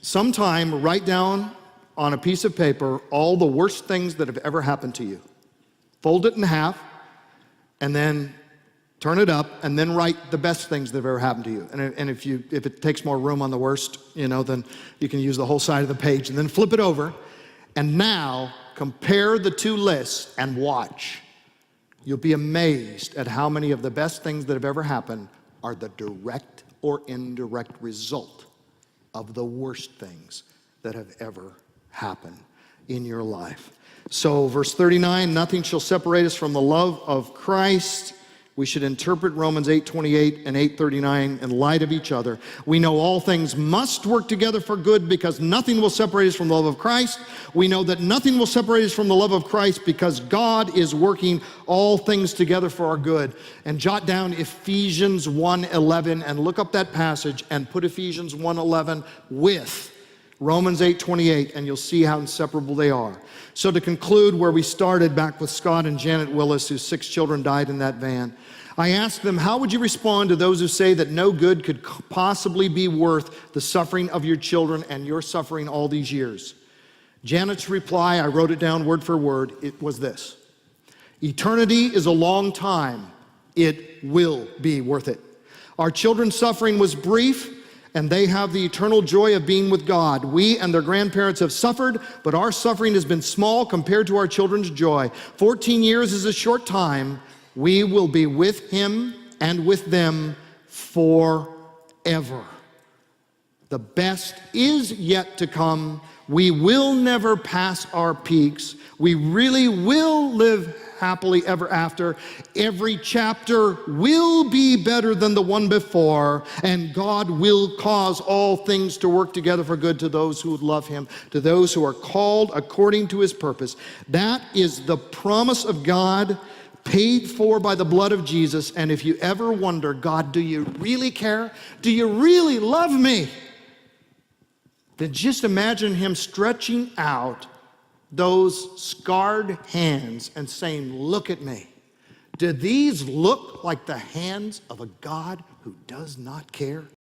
Sometime write down on a piece of paper all the worst things that have ever happened to you. Fold it in half, and then turn it up, and then write the best things that have ever happened to you. And if it takes more room on the worst, then you can use the whole side of the page, and then flip it over. And now compare the two lists and watch. You'll be amazed at how many of the best things that have ever happened are the direct or indirect result of the worst things that have ever happened in your life. So verse 39, nothing shall separate us from the love of Christ. We should interpret Romans 8:28 and 8:39 in light of each other. We know all things must work together for good because nothing will separate us from the love of Christ. We know that nothing will separate us from the love of Christ because God is working all things together for our good. And jot down Ephesians 1:11 and look up that passage and put Ephesians 1:11 with Romans 8:28, and you'll see how inseparable they are. So to conclude where we started back with Scott and Janet Willis, whose 6 children died in that van, I asked them, how would you respond to those who say that no good could possibly be worth the suffering of your children and your suffering all these years? Janet's reply, I wrote it down word for word, it was this: eternity is a long time. It will be worth it. Our children's suffering was brief, and they have the eternal joy of being with God. We and their grandparents have suffered, but our suffering has been small compared to our children's joy. 14 years is a short time. We will be with him and with them forever. The best is yet to come. We will never pass our peaks. We really will live happily ever after. Every chapter will be better than the one before, and God will cause all things to work together for good to those who love him, to those who are called according to his purpose. That is the promise of God, paid for by the blood of Jesus. And if you ever wonder, God, do you really care? Do you really love me? Then just imagine him stretching out those scarred hands and saying, look at me. Do these look like the hands of a God who does not care?